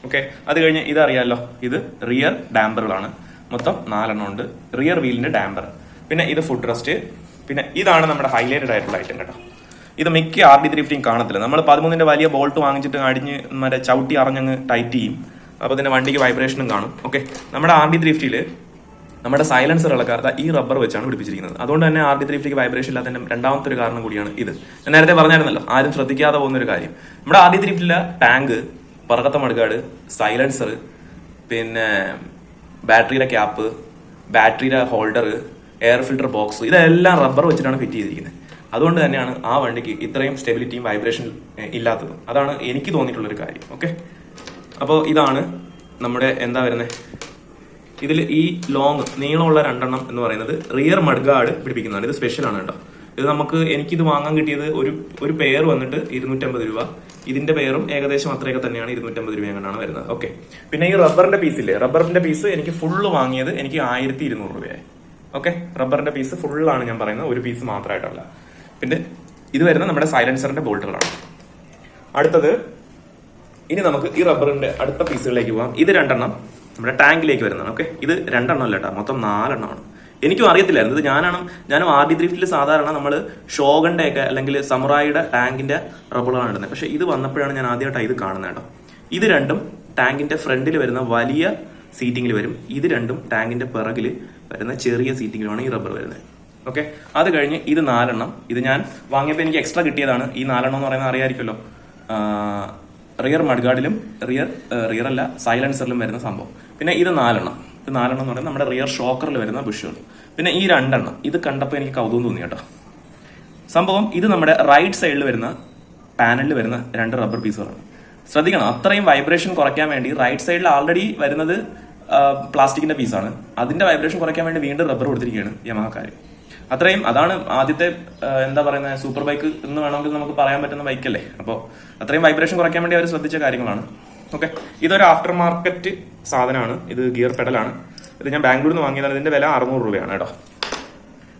ഓക്കെ, അത് കഴിഞ്ഞ് ഇതറിയാലോ, ഇത് റിയർ ഡാമ്പറുകളാണ്. മൊത്തം 4 എണ്ണം ഉണ്ട്. റിയർ വീലിന്റെ ഡാമ്പർ. പിന്നെ ഇത് ഫുഡ് റെസ്റ്റ്. പിന്നെ ഇതാണ് നമ്മുടെ ഹൈലൈറ്റഡ് ആയിട്ടുള്ള ഐറ്റം കേട്ടോ. ഇത് മിക്ക RD350 കാണത്തില്ല. നമ്മൾ 13ന്റെ വലിയ ബോൾട്ട് വാങ്ങിച്ചിട്ട് അടിഞ്ഞ് മറ്റേ ചവിട്ടി അറിഞ്ഞങ്ങ് ടൈറ്റ് ചെയ്യും. അപ്പൊ തന്നെ വണ്ടിക്ക് വൈബ്രേഷനും കാണും. ഓക്കെ, നമ്മുടെ RD350 നമ്മുടെ സൈലൻസറുകളൊക്കെ ഈ റബ്ബർ വെച്ചാണ് പിടിപ്പിച്ചിരിക്കുന്നത്. അതുകൊണ്ട് തന്നെ RD350 വൈബ്രേഷൻ ഇല്ലാത്തതിന്റെ രണ്ടാമത്തെ ഒരു കാരണം കൂടിയാണ് ഇത്. ഞാൻ നേരത്തെ പറഞ്ഞായിരുന്നല്ലോ, ആരും ശ്രദ്ധിക്കാതെ പോകുന്ന ഒരു കാര്യം. നമ്മുടെ RD350 ടാങ്ക്, പറക്കത്ത മടുക്കാട്, സൈലൻസർ, പിന്നെ ബാറ്ററിയുടെ ക്യാപ്പ്, ബാറ്ററിയുടെ ഹോൾഡർ, എയർ ഫിൽട്ടർ ബോക്സ്, ഇതെല്ലാം റബ്ബർ വെച്ചിട്ടാണ് ഫിറ്റ് ചെയ്തിരിക്കുന്നത്. അതുകൊണ്ട് തന്നെയാണ് ആ വണ്ടിക്ക് ഇത്രയും സ്റ്റെബിലിറ്റിയും വൈബ്രേഷൻ ഇല്ലാത്തതും. അതാണ് എനിക്ക് തോന്നിയിട്ടുള്ളൊരു കാര്യം. ഓക്കെ, അപ്പോൾ ഇതാണ് നമ്മുടെ എന്താ വരുന്നത്. ഇതിൽ ഈ നീളമുള്ള 2 എണ്ണം എന്ന് പറയുന്നത് റിയർ മഡ്ഗാർഡ് പിടിപ്പിക്കുന്നതാണ്. ഇത് സ്പെഷ്യലാണ് കേട്ടോ. ഇത് എനിക്കിത് വാങ്ങാൻ കിട്ടിയത് ഒരു പെയർ വന്നിട്ട് 250 രൂപ. ഇതിന്റെ പെയറും ഏകദേശം അത്രയൊക്കെ തന്നെയാണ്, 250 രൂപ എങ്ങനെയാണ് വരുന്നത്. ഓക്കെ, പിന്നെ ഈ റബ്ബറിന്റെ പീസ് എനിക്ക് ഫുള്ള് വാങ്ങിയത് എനിക്ക് 1200 രൂപയായി. ഓക്കെ, റബ്ബറിന്റെ പീസ് ഫുള്ളാണ് ഞാൻ പറയുന്നത്, ഒരു പീസ് മാത്രമായിട്ടല്ല. പിന്നെ ഇത് വരുന്ന നമ്മുടെ സൈലൻസറിന്റെ ബോൾട്ടുകളാണ്. അടുത്തത് ഇനി നമുക്ക് ഈ റബ്ബറിന്റെ അടുത്ത പീസുകളിലേക്ക് പോകാം. ഇത് 2 എണ്ണം നമ്മുടെ ടാങ്കിലേക്ക് വരുന്നതാണ്. ഓക്കെ, ഇത് 2 എണ്ണം അല്ല കേട്ടോ, മൊത്തം 4 എണ്ണമാണ്. എനിക്കും അറിയത്തില്ലായിരുന്നു. ഇത് ഞാനും RD350 സാധാരണ നമ്മൾ ഷോഗന്റെ ഒക്കെ അല്ലെങ്കിൽ സമുറായിയുടെ ടാങ്കിന്റെ റബ്ബറുകളാണ് ഇടുന്നത്. പക്ഷെ ഇത് വന്നപ്പോഴാണ് ഞാൻ ആദ്യമായിട്ടാണ് ഇത് കാണുന്നത് കേട്ടോ. ഇത് 2ഉം ടാങ്കിന്റെ ഫ്രണ്ടിൽ വരുന്ന വലിയ സീറ്റിംഗിൽ വരും. ഇത് 2ഉം ടാങ്കിന്റെ പിറകിൽ വരുന്ന ചെറിയ സീറ്റിംഗിലാണ് ഈ റബ്ബർ വരുന്നത്. ഓക്കെ, അത് കഴിഞ്ഞ് ഇത് 4 എണ്ണം. ഇത് ഞാൻ വാങ്ങിയപ്പോൾ എനിക്ക് എക്സ്ട്രാ കിട്ടിയതാണ്. ഈ 4 എണ്ണം എന്ന് പറയുന്നത് അറിയാമായിരിക്കുമല്ലോ, റിയർ മഡ്ഗാർഡിലും റിയർ അല്ല സൈലൻസറിലും വരുന്ന സംഭവം. പിന്നെ ഇത് 4 എണ്ണം. ഇത് 4 എണ്ണം എന്ന് പറയുന്നത് നമ്മുടെ റിയർ ഷോക്കറിൽ വരുന്ന ബുഷുകൾ. പിന്നെ ഈ 2 എണ്ണം. ഇത് കണ്ടപ്പോൾ എനിക്ക് കൗതുകം തോന്നി കേട്ടോ. സംഭവം ഇത് നമ്മുടെ റൈറ്റ് സൈഡിൽ വരുന്ന പാനലിൽ വരുന്ന 2 റബ്ബർ പീസുകളാണ്. ശ്രദ്ധിക്കണം, അത്രയും വൈബ്രേഷൻ കുറയ്ക്കാൻ വേണ്ടി റൈറ്റ് സൈഡിൽ ആൾറെഡി വരുന്നത് പ്ലാസ്റ്റിക്കിന്റെ പീസാണ്. അതിന്റെ വൈബ്രേഷൻ കുറയ്ക്കാൻ വേണ്ടി വീണ്ടും റബ്ബർ കൊടുത്തിരിക്കുകയാണ് യമഹക്കാർ. അതാണ് ആദ്യത്തെ എന്താ പറയുന്നത് സൂപ്പർ ബൈക്ക് എന്ന് വേണമെങ്കിൽ നമുക്ക് പറയാൻ പറ്റുന്ന ബൈക്കല്ലേ. അപ്പോൾ അത്രയും വൈബ്രേഷൻ കുറയ്ക്കാൻ വേണ്ടി അവർ ശ്രദ്ധിച്ച കാര്യങ്ങളാണ്. ഓക്കെ, ഇതൊരു ആഫ്റ്റർ മാർക്കറ്റ് സാധനമാണ്. ഇത് ഗിയർ പെഡലാണ്. ഇത് ഞാൻ ബാംഗ്ലൂരിൽ നിന്ന് വാങ്ങിയതാണ്. ഇതിന്റെ വില 600 രൂപയാണ് കേട്ടോ.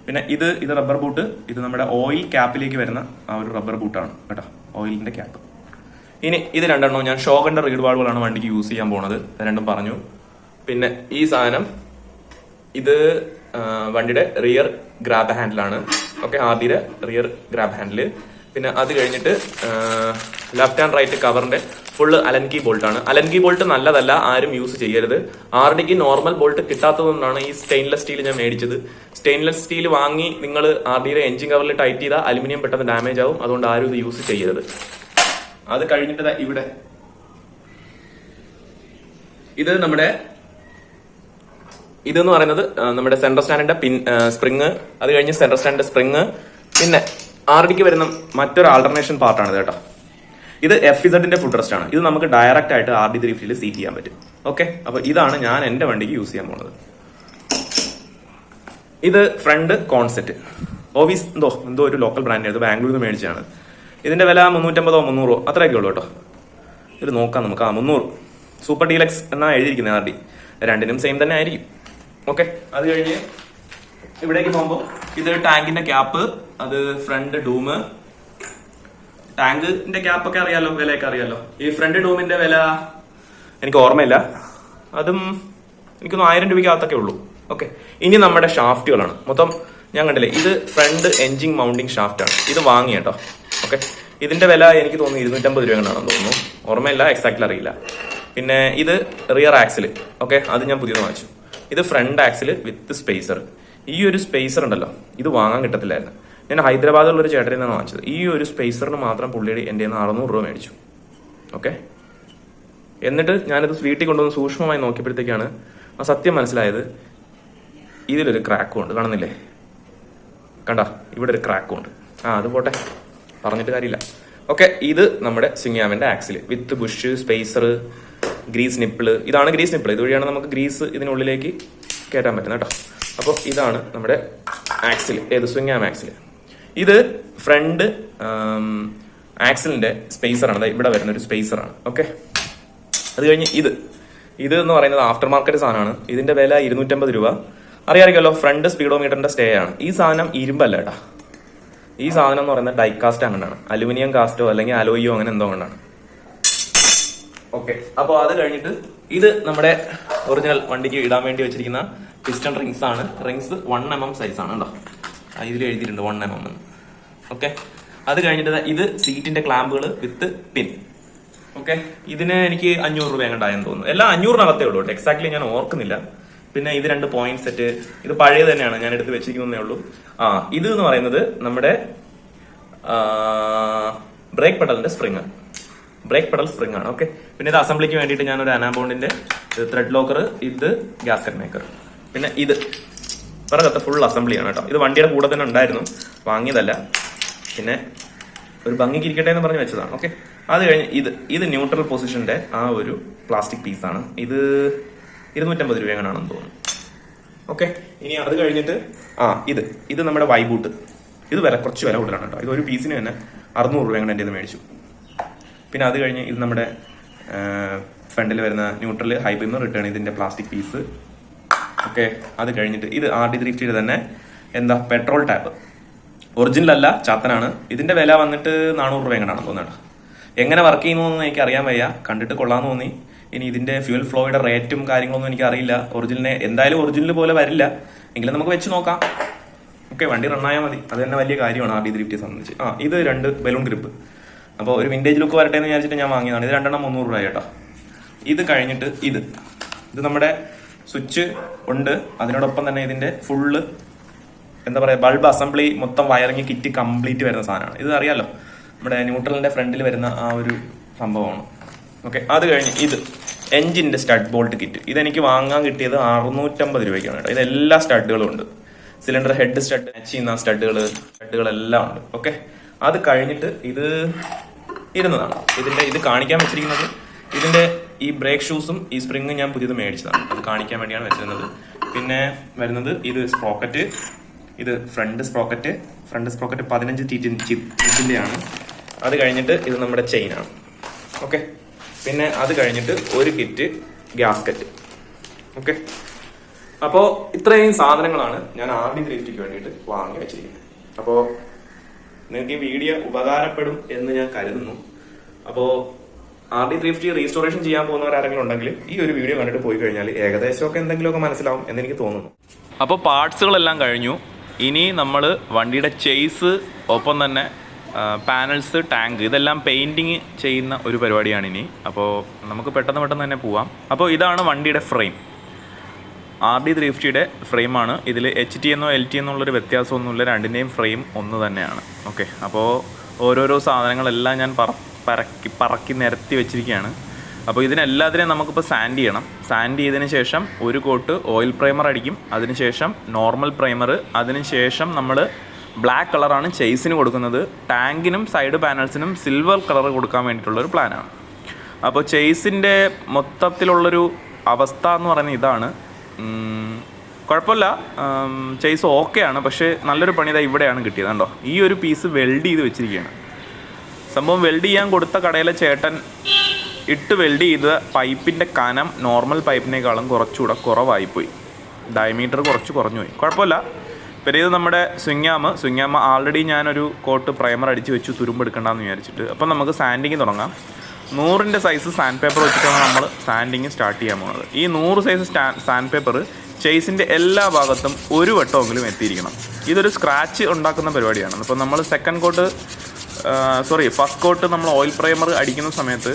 പിന്നെ ഇത് റബ്ബർ ബൂട്ട്. ഇത് നമ്മുടെ ഓയിൽ ക്യാപ്പിലേക്ക് വരുന്ന ആ ഒരു റബ്ബർ ബൂട്ടാണ് കേട്ടോ, ഓയിലിന്റെ ക്യാപ്പ്. ഇനി ഇത് രണ്ടെണ്ണം ഞാൻ ഷോഗന്റെ റീഡ് വാൾവുകളാണ് വണ്ടിക്ക് യൂസ് ചെയ്യാൻ പോണത്, രണ്ടും പറഞ്ഞു. പിന്നെ ഈ സാധനം ഇത് വണ്ടിയുടെ റിയർ ഗ്രാബ് ഹാൻഡിലാണ്. ഓക്കെ, ആദ്യത്തെ റിയർ ഗ്രാബ് ഹാൻഡില്. പിന്നെ അത് കഴിഞ്ഞിട്ട് ലെഫ്റ്റ് ആൻഡ് റൈറ്റ് കവറിന്റെ ഫുള്ള് അലൻകി ബോൾട്ട് ആണ്. അലൻകി ബോൾട്ട് നല്ലതല്ല, ആരും യൂസ് ചെയ്യരുത്. ആർഡിക്ക് നോർമൽ ബോൾട്ട് കിട്ടാത്തതുകൊണ്ടാണ് ഈ സ്റ്റെയിൻലെസ് സ്റ്റീൽ ഞാൻ മേടിച്ചത്. സ്റ്റെയിൻലെസ് സ്റ്റീൽ വാങ്ങി നിങ്ങൾ ആർഡിയുടെ എഞ്ചിൻ കവറിൽ ടൈറ്റ് ചെയ്താൽ അലുമിനിയം പെട്ടെന്ന് ഡാമേജ് ആവും. അതുകൊണ്ട് ആരും ഇത് യൂസ് ചെയ്യരുത്. അത് കഴിഞ്ഞിട്ട് ഇവിടെ ഇതെന്ന് പറയുന്നത് നമ്മുടെ സെൻട്രൽ സ്റ്റാൻഡിന്റെ സ്പ്രിങ്. അത് കഴിഞ്ഞ് സെൻട്രൽ സ്റ്റാൻഡിന്റെ സ്പ്രിങ്. പിന്നെ ആർഡിക്ക് വരുന്ന മറ്റൊരു ആൾട്ടർനേഷൻ പാർട്ടാണ് ഇത് കേട്ടോ. ഇത് FZ ഫുഡ് റെസ്റ്റ് ആണ്. ഇത് നമുക്ക് ഡയറക്റ്റ് ആയിട്ട് RD 350 സീറ്റ് ചെയ്യാൻ പറ്റും. ഓക്കെ, അപ്പൊ ഇതാണ് ഞാൻ എന്റെ വണ്ടിക്ക് യൂസ് ചെയ്യാൻ പോണത്. ഇത് ഫ്രണ്ട് കോൺസെറ്റ് ഓവീസ് എന്തോ ഒരു ലോക്കൽ ബ്രാൻഡ്, ഇത് ബാംഗ്ലൂരിൽ നിന്ന് മേടിച്ചാണ്. ഇതിന്റെ വില 350-300 അത്രയൊക്കെ ഉള്ളൂ കേട്ടോ. ഇത് നോക്കാം നമുക്ക്. 300 സൂപ്പർ ഡീലക്സ് എന്നാ എഴുതിയിരിക്കുന്നത് RD. രണ്ടിനും സെയിം തന്നെ ആയിരിക്കും. ഓക്കെ, അത് കഴിഞ്ഞ് ഇവിടേക്ക് പോകുമ്പോൾ ഇത് ടാങ്കിന്റെ ക്യാപ്പ്, അത് ഫ്രണ്ട് ഡൂമ്. ടാങ്കിന്റെ ക്യാപ്പൊക്കെ അറിയാലോ, വിലയൊക്കെ അറിയാലോ. ഈ ഫ്രണ്ട് ഡൂമിന്റെ വില എനിക്ക് ഓർമ്മയില്ല, അതും എനിക്കൊന്ന് 1000 രൂപയ്ക്കകത്തൊക്കെ ഉള്ളൂ. ഓക്കെ, ഇനി നമ്മുടെ ഷാഫ്റ്റുകളാണ്. മൊത്തം ഞാൻ കണ്ടില്ലേ, ഇത് ഫ്രണ്ട് എഞ്ചിൻ മൗണ്ടിങ് ഷാഫ്റ്റ് ആണ്. ഇത് വാങ്ങി കേട്ടോ. ഓക്കെ, ഇതിന്റെ വില എനിക്ക് തോന്നുന്നു 250 രൂപയാണെന്ന് തോന്നുന്നു, ഓർമ്മയില്ല, എക്സാക്ട്ലി അറിയില്ല. പിന്നെ ഇത് റിയർ ആക്സിൽ. ഓക്കെ, അത് ഞാൻ പുതിയത് വാങ്ങിച്ചു. ഇത് ഫ്രണ്ട് ആക്സിൽ വിത്ത് സ്പേസർ. ഈ ഒരു സ്പേസർ ഉണ്ടല്ലോ, ഇത് വാങ്ങാൻ കിട്ടത്തില്ലായിരുന്നു. ഞാൻ ഹൈദരാബാദിലുള്ള ഒരു ചേട്ടനിൽ നിന്നാണ് വാങ്ങിച്ചത്. ഈ ഒരു സ്പേസറിന് മാത്രം പുള്ളിയുടെ എൻ്റെ 600 രൂപ മേടിച്ചു. ഓക്കെ, എന്നിട്ട് ഞാനിത് വീട്ടിൽ കൊണ്ടുവന്ന് സൂക്ഷ്മമായി നോക്കിയപ്പോഴത്തേക്കാണ് ആ സത്യം മനസ്സിലായത്. ഇതിലൊരു ക്രാക്കും ഉണ്ട്, കാണുന്നില്ലേ? കണ്ട, ഇവിടെ ഒരു ക്രാക്കും ഉണ്ട്. അത് പോട്ടെ, പറഞ്ഞിട്ട് കാര്യമില്ല. ഓക്കെ, ഇത് നമ്മുടെ സ്വിംഗ് ആക്സിൽ വിത്ത് ബുഷ്, സ്പേസർ, ഗ്രീസ് നിപ്പിള്. ഇതാണ് ഗ്രീസ് നിപ്പിള്. ഇതുവഴിയാണ് നമുക്ക് ഗ്രീസ് ഇതിനുള്ളിലേക്ക് കയറ്റാൻ പറ്റുന്നത് കേട്ടോ. അപ്പോൾ ഇതാണ് നമ്മുടെ ആക്സിൽ, ഏത് സ്വിംഗ് ആക്സിൽ. ഇത് ഫ്രണ്ട് ആക്സിലിന്റെ സ്പേസറാണ്, ഇവിടെ വരുന്ന ഒരു സ്പേസറാണ്. ഓക്കെ, അത് കഴിഞ്ഞ് ഇത് എന്ന് പറയുന്നത് ആഫ്റ്റർ മാർക്കറ്റ് സാധനമാണ്. ഇതിന്റെ വില 250 രൂപ. അറിയാറിയല്ലോ, ഫ്രണ്ട് സ്പീഡോമീറ്ററിന്റെ സ്റ്റേ ആണ്. ഈ സാധനം ഇരുമ്പല്ല കേട്ടാ. ഈ സാധനം എന്ന് പറയുന്നത് ഡൈകാസ്റ്റ് അങ്ങനെയാണ്, അലുമിനിയം കാസ്റ്റോ അല്ലെങ്കിൽ അലോയോ അങ്ങനെ എന്തോ കൊണ്ടാണ്. ഓക്കെ, അപ്പോൾ അത് കഴിഞ്ഞിട്ട് ഇത് നമ്മുടെ ഒറിജിനൽ വണ്ടിക്ക് ഇടാൻ വേണ്ടി വെച്ചിരിക്കുന്ന പിസ്റ്റൺ റിങ്സ് ആണ്. റിങ്സ് 1 mm സൈസ് ആണ് കേട്ടോ. ഇതിൽ എഴുതിയിട്ടുണ്ട് 1 mm എന്ന്. ഓക്കെ, അത് കഴിഞ്ഞിട്ട് ഇത് സീറ്റിന്റെ ക്ലാമ്പുകൾ വിത്ത് പിൻ. ഓക്കെ, ഇതിന് എനിക്ക് 500 രൂപ എങ്ങോട്ടായെന്ന് തോന്നുന്നു. എല്ലാം 500-നകത്തേ ഉള്ളൂ, എക്സാക്ട്ലി ഞാൻ ഓർക്കുന്നില്ല. പിന്നെ ഇത് 2 പോയിന്റ് സെറ്റ്, ഇത് പഴയത് തന്നെയാണ്, ഞാൻ എടുത്ത് വെച്ചിരിക്കുന്നേ ഉള്ളൂ. ഇത് എന്ന് പറയുന്നത് നമ്മുടെ ബ്രേക്ക് പെഡലിന്റെ സ്പ്രിങ്, ബ്രേക്ക് പെഡൽ സ്പ്രിങ് ആണ്. ഓക്കെ, പിന്നെ ഇത് അസംബ്ലിക്ക് വേണ്ടിയിട്ട് ഞാൻ ഒരു അനാബോണ്ടിന്റെ ത്രെഡ് ലോക്കർ, ഇത് ഗ്യാസ്കറ്റ് മേക്കർ. പിന്നെ ഇത് പിറകത്തെ ഫുൾ അസംബ്ലിയാണ് കേട്ടോ. ഇത് വണ്ടിയുടെ കൂടെ തന്നെ ഉണ്ടായിരുന്നു, വാങ്ങിയതല്ല. പിന്നെ ഒരു ഭംഗിക്ക് ഇരിക്കട്ടെ എന്ന് പറഞ്ഞ് വെച്ചതാണ്. ഓക്കെ, അത് കഴിഞ്ഞ് ഇത് ന്യൂട്രൽ പൊസിഷന്റെ ആ ഒരു പ്ലാസ്റ്റിക് പീസാണ്. ഇത് 250 രൂപ എങ്ങനെയാണെന്ന് തോന്നുന്നു. ഓക്കെ, ഇനി അത് കഴിഞ്ഞിട്ട് ഇത് നമ്മുടെ വൈബൂട്ട്. ഇത് കുറച്ച് വില കൂടുതലാണ് കേട്ടോ. ഇത് ഒരു പീസിന് തന്നെ 600 രൂപ എങ്ങനെ എൻ്റെ ഇത് മേടിച്ചു. പിന്നെ അത് കഴിഞ്ഞ് ഇത് നമ്മുടെ ഫ്രണ്ടിൽ വരുന്ന ന്യൂട്രൽ ഹൈ ബീം റിട്ടേൺ, ഇതിന്റെ പ്ലാസ്റ്റിക് പീസ്. ഓക്കെ, അത് കഴിഞ്ഞിട്ട് ഇത് RD 350 തന്നെ പെട്രോൾ ടാപ്പ്. ഒറിജിനൽ അല്ല, ചാത്തനാണ്. ഇതിന്റെ വില വന്നിട്ട് 400 രൂപ എങ്ങനെയാണെന്ന് തോന്നുന്നുണ്ട്. എങ്ങനെ വർക്ക് ചെയ്യുന്നതെന്ന് എനിക്ക് അറിയാൻ വയ്യ, കണ്ടിട്ട് കൊള്ളാന്ന് തോന്നി. ഇനി ഇതിന്റെ ഫ്യൂൽ ഫ്ലോയുടെ റേറ്റും കാര്യങ്ങളൊന്നും എനിക്ക് അറിയില്ല. എന്തായാലും ഒറിജിനൽ പോലെ വരില്ല, എങ്കിലും നമുക്ക് വെച്ച് നോക്കാം. ഓക്കെ, വണ്ടി റണ്ണായാൽ മതി, അത് തന്നെ വലിയ കാര്യമാണ് RD 350 സംബന്ധിച്ച്. ഇത് 2 ബലൂൺ ഗ്രിപ്പ്. അപ്പോൾ ഒരു വിന്റേജ് ലുക്ക് വരട്ടെ എന്ന് വിചാരിച്ചിട്ട് ഞാൻ വാങ്ങിയതാണ്. ഇത് 2 എണ്ണം 300 രൂപ കേട്ടോ. ഇത് കഴിഞ്ഞിട്ട് ഇത് നമ്മുടെ സ്വിച്ച് ഉണ്ട്. അതിനോടൊപ്പം തന്നെ ഇതിന്റെ ഫുള്ള് ബൾബ് അസംബ്ലി മൊത്തം വയറിങ് കിറ്റ് കംപ്ലീറ്റ് വരുന്ന സാധനമാണ്. ഇത് അറിയാലോ, നമ്മുടെ ന്യൂട്രലിന്റെ ഫ്രണ്ടിൽ വരുന്ന ആ ഒരു സംഭവമാണ്. ഓക്കെ, അത് കഴിഞ്ഞ് ഇത് എഞ്ചിന്റെ സ്റ്റഡ് ബോൾട്ട് കിറ്റ്. ഇതെനിക്ക് വാങ്ങാൻ കിട്ടിയത് 650 രൂപയ്ക്കാണ് കേട്ടോ. ഇത് എല്ലാ സ്റ്റഡുകളും ഉണ്ട്. സിലിണ്ടർ ഹെഡ് സ്റ്റഡ്, മാച്ച് ചെയ്യുന്ന സ്റ്റഡുകളെല്ലാം ഉണ്ട്. ഓക്കെ, അത് കഴിഞ്ഞിട്ട് ഇത് ഇരുന്നതാണ്. ഇത് കാണിക്കാൻ വെച്ചിരിക്കുന്നത് ഇതിന്റെ ഈ ബ്രേക്ക് ഷൂസും ഈ സ്പ്രിങ്ങും ഞാൻ പുതിയത് മേടിച്ചതാണ്, അത് കാണിക്കാൻ വേണ്ടിയാണ് വെച്ചിരുന്നത്. പിന്നെ വരുന്നത് ഇത് സ്പ്രോക്കറ്റ്, ഇത് ഫ്രണ്ട് സ്പ്രോക്കറ്റ് 15 ടീറ്റിന്റെയാണ്. അത് കഴിഞ്ഞിട്ട് ഇത് നമ്മുടെ ചെയിനാണ്. ഓക്കെ, പിന്നെ അത് കഴിഞ്ഞിട്ട് ഒരു കിറ്റ് ഗ്യാസ്കറ്റ്. ഓക്കെ, അപ്പോൾ ഇത്രയും സാധനങ്ങളാണ് ഞാൻ RD350ക്ക് വേണ്ടിയിട്ട് വാങ്ങി വെച്ചിരിക്കുന്നത്. അപ്പോൾ നിങ്ങൾക്ക് ഈ വീഡിയോ ഉപകാരപ്പെടും എന്ന് ഞാൻ കരുതുന്നു. അപ്പോൾ RD350 റീസ്റ്റോറേഷൻ ചെയ്യാൻ പോകുന്നവരാരെങ്കിലും ഉണ്ടെങ്കിൽ ഈ ഒരു വീഡിയോ കണ്ടിട്ട് പോയി കഴിഞ്ഞാൽ ഏകദേശമൊക്കെ എന്തെങ്കിലുമൊക്കെ മനസ്സിലാവും എന്ന് എനിക്ക് തോന്നുന്നു. അപ്പോൾ പാർട്സുകളെല്ലാം കഴിഞ്ഞു. ഇനി നമ്മൾ വണ്ടിയുടെ ചേസ്, ഒപ്പം തന്നെ പാനൽസ്, ടാങ്ക്, ഇതെല്ലാം പെയിന്റിങ് ചെയ്യുന്ന ഒരു പരിപാടിയാണ് ഇനി. അപ്പോൾ നമുക്ക് പെട്ടെന്ന് തന്നെ പോവാം. അപ്പോൾ ഇതാണ് വണ്ടിയുടെ ഫ്രെയിം. RD350യുടെ ഫ്രെയിമാണ്. ഇതിൽ HT എന്നോ LT എന്നുള്ളൊരു വ്യത്യാസമൊന്നുമില്ല, രണ്ടിൻ്റെയും ഫ്രെയിം ഒന്ന് തന്നെയാണ്. ഓക്കെ, അപ്പോൾ ഓരോരോ സാധനങ്ങളെല്ലാം ഞാൻ പറക്കി നിരത്തി വെച്ചിരിക്കുകയാണ്. അപ്പോൾ ഇതിനെല്ലാത്തിനെയും നമുക്കിപ്പോൾ സാൻഡ് ചെയ്യണം. സാൻഡ് ചെയ്തതിന് ശേഷം ഒരു കോട്ട് ഓയിൽ പ്രൈമർ അടിക്കും, അതിനുശേഷം നോർമൽ പ്രൈമർ, അതിനുശേഷം നമ്മൾ ബ്ലാക്ക് കളറാണ് ചേസിന് കൊടുക്കുന്നത്. ടാങ്കിനും സൈഡ് പാനൽസിനും സിൽവർ കളർ കൊടുക്കാൻ വേണ്ടിയിട്ടുള്ളൊരു പ്ലാനാണ്. അപ്പോൾ ചേസിൻ്റെ മൊത്തത്തിലുള്ളൊരു അവസ്ഥ എന്ന് പറയുന്നത് ഇതാണ്. കുഴപ്പമില്ല, ചേസ് ഓക്കെയാണ്. പക്ഷേ നല്ലൊരു പണി ഇതാ ഇവിടെയാണ് കിട്ടിയത്. കണ്ടോ, ഈ ഒരു പീസ് വെൽഡ് ചെയ്ത് വെച്ചിരിക്കുകയാണ്. സംഭവം വെൽഡ് ചെയ്യാൻ കൊടുത്ത കടയിലെ ചേട്ടൻ വെൽഡ് ചെയ്ത പൈപ്പിൻ്റെ കനം നോർമൽ പൈപ്പിനേക്കാളും കുറച്ചുകൂടെ കുറവായിപ്പോയി. ഡയമീറ്റർ കുറച്ച് കുറഞ്ഞു പോയി. കുഴപ്പമില്ല. പിന്നെ ഇത് നമ്മുടെ സ്വിങ്ങാമ ആൾറെഡി ഞാനൊരു കോട്ട് പ്രൈമർ അടിച്ച് വെച്ചു, തുരുമ്പെടുക്കണ്ടെന്ന് വിചാരിച്ചിട്ട്. അപ്പം നമുക്ക് സാൻഡിങ് തുടങ്ങാം. 100ൻ്റെ സൈസ് സാൻഡ് പേപ്പർ വെച്ചിട്ടാണ് നമ്മൾ സാൻഡിങ് സ്റ്റാർട്ട് ചെയ്യാൻ പോകുന്നത്. ഈ 100 സൈസ് സാൻഡ് പേപ്പർ ചേസിൻ്റെ എല്ലാ ഭാഗത്തും ഒരു വട്ടമെങ്കിലും എത്തിയിരിക്കണം. ഇതൊരു സ്ക്രാച്ച് ഉണ്ടാക്കുന്ന പരിപാടിയാണ്. അപ്പോൾ നമ്മൾ ഫസ്റ്റ് കോട്ട് നമ്മൾ ഓയിൽ പ്രൈമർ അടിക്കുന്ന സമയത്ത്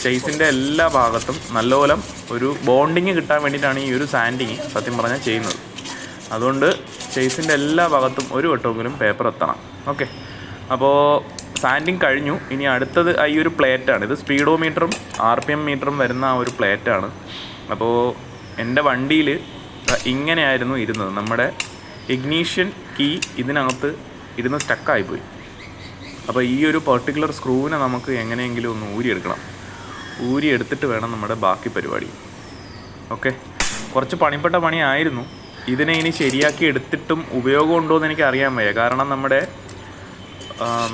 ചേസിൻ്റെ എല്ലാ ഭാഗത്തും നല്ലപോലെ ഒരു ബോണ്ടിങ് കിട്ടാൻ വേണ്ടിയിട്ടാണ് ഈ ഒരു സാൻഡിങ് സത്യം പറഞ്ഞാൽ ചെയ്യുന്നത്. അതുകൊണ്ട് ചേസിൻ്റെ എല്ലാ ഭാഗത്തും ഒരു വട്ടമെങ്കിലും പേപ്പർ എത്തണം. ഓക്കെ, അപ്പോൾ സാൻഡിങ് കഴിഞ്ഞു. ഇനി അടുത്തത് ഈ ഒരു പ്ലേറ്റാണ്. ഇത് സ്പീഡോമീറ്ററും RPM മീറ്ററും വരുന്ന ആ ഒരു പ്ലേറ്റാണ്. അപ്പോൾ എൻ്റെ വണ്ടിയിൽ ഇങ്ങനെയായിരുന്നു ഇരുന്നത്. നമ്മുടെ ഇഗ്നീഷ്യൻ കീ ഇതിനകത്ത് ഇരുന്ന് സ്റ്റക്കായിപ്പോയി. അപ്പോൾ ഈ ഒരു പെർട്ടിക്കുലർ സ്ക്രൂവിനെ നമുക്ക് എങ്ങനെയെങ്കിലും ഒന്ന് ഊരിയെടുത്തിട്ട് വേണം നമ്മുടെ ബാക്കി പരിപാടി. ഓക്കെ, കുറച്ച് പണിപ്പെട്ട പണിയായിരുന്നു. ഇതിനെ ഇനി ശരിയാക്കി എടുത്തിട്ടും ഉപയോഗമുണ്ടോ എന്ന് എനിക്ക് അറിയാൻ വയ്യ. കാരണം നമ്മുടെ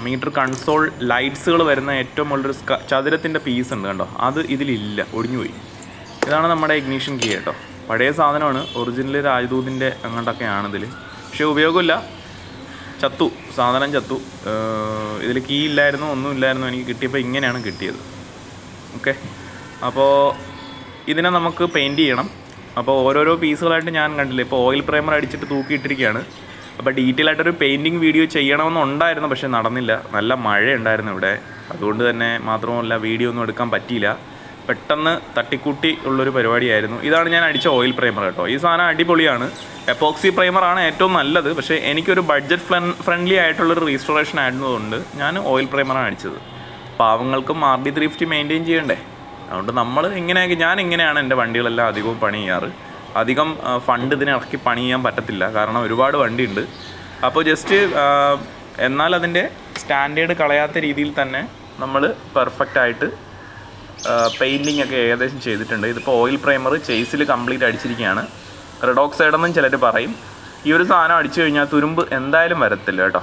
മീറ്റർ കൺസോൾ ലൈറ്റ്സുകൾ വരുന്ന ഏറ്റവും വലിയൊരു ചതുരത്തിൻ്റെ പീസ് ഉണ്ട് കണ്ടോ, അത് ഇതിലില്ല, ഒടിഞ്ഞുപോയി. ഇതാണ് നമ്മുടെ ഇഗ്നീഷൻ കീ കേട്ടോ. പഴയ സാധനമാണ്, ഒറിജിനൽ രാജ്ദൂതിൻ്റെ അങ്ങോട്ടൊക്കെയാണ് ഇതിൽ. പക്ഷേ ഉപയോഗമില്ല, സാധനം ചത്തു. ഇതിൽ കീ ഇല്ലായിരുന്നു, ഒന്നുമില്ലായിരുന്നു. എനിക്ക് കിട്ടിയപ്പോൾ ഇങ്ങനെയാണ് കിട്ടിയത്. ഓക്കെ, അപ്പോൾ ഇതിനെ നമുക്ക് പെയിൻറ്റ് ചെയ്യണം. അപ്പോൾ ഓരോരോ പീസുകളായിട്ട് ഞാൻ കണ്ടില്ല. ഇപ്പോൾ ഓയിൽ പ്രൈമർ അടിച്ചിട്ട് തൂക്കിയിട്ടിരിക്കുകയാണ്. അപ്പോൾ ഡീറ്റെയിൽ ആയിട്ടൊരു പെയിൻറ്റിങ് വീഡിയോ ചെയ്യണമെന്നുണ്ടായിരുന്നു, പക്ഷേ നടന്നില്ല. നല്ല മഴയുണ്ടായിരുന്നു ഇവിടെ. അതുകൊണ്ട് തന്നെ മാത്രമല്ല വീഡിയോ ഒന്നും എടുക്കാൻ പറ്റിയില്ല. പെട്ടെന്ന് തട്ടിക്കൂട്ടി ഉള്ളൊരു പരിപാടിയായിരുന്നു. ഇതാണ് ഞാൻ അടിച്ച ഓയിൽ പ്രൈമർ കേട്ടോ. ഈ സാധനം അടിപൊളിയാണ്. എപ്പോക്സി പ്രൈമറാണ് ഏറ്റവും നല്ലത്. പക്ഷേ എനിക്കൊരു ബഡ്ജറ്റ് ഫ്രണ്ട്ലി ആയിട്ടുള്ളൊരു റീസ്റ്റോറേഷൻ ആയിരുന്നതുകൊണ്ട് ഞാൻ ഓയിൽ പ്രൈമറാണ് അടിച്ചത്. പാവങ്ങൾക്കും RD350 മെയിൻറ്റെയിൻ ചെയ്യണ്ടേ. അതുകൊണ്ട് ഞാൻ ഇങ്ങനെയാണ് എൻ്റെ വണ്ടികളെല്ലാം അധികവും പണി ചെയ്യാറ്. അധികം ഫണ്ട് ഇതിനെ ഇറക്കി പണി ചെയ്യാൻ പറ്റത്തില്ല, കാരണം ഒരുപാട് വണ്ടിയുണ്ട്. അപ്പോൾ ജസ്റ്റ് എന്നാൽ അതിൻ്റെ സ്റ്റാൻഡേർഡ് കളയാത്ത രീതിയിൽ തന്നെ നമ്മൾ പെർഫെക്റ്റായിട്ട് പെയിൻറ്റിങ് ഒക്കെ ഏകദേശം ചെയ്തിട്ടുണ്ട്. ഇതിപ്പോൾ ഓയിൽ പ്രൈമർ ചേസിൽ കംപ്ലീറ്റ് അടിച്ചിരിക്കുകയാണ്. റെഡ് ഓക്സൈഡ് എന്നും ചിലർ പറയും. ഈ ഒരു സാധനം അടിച്ചു കഴിഞ്ഞാൽ തുരുമ്പ് എന്തായാലും വരത്തില്ല കേട്ടോ.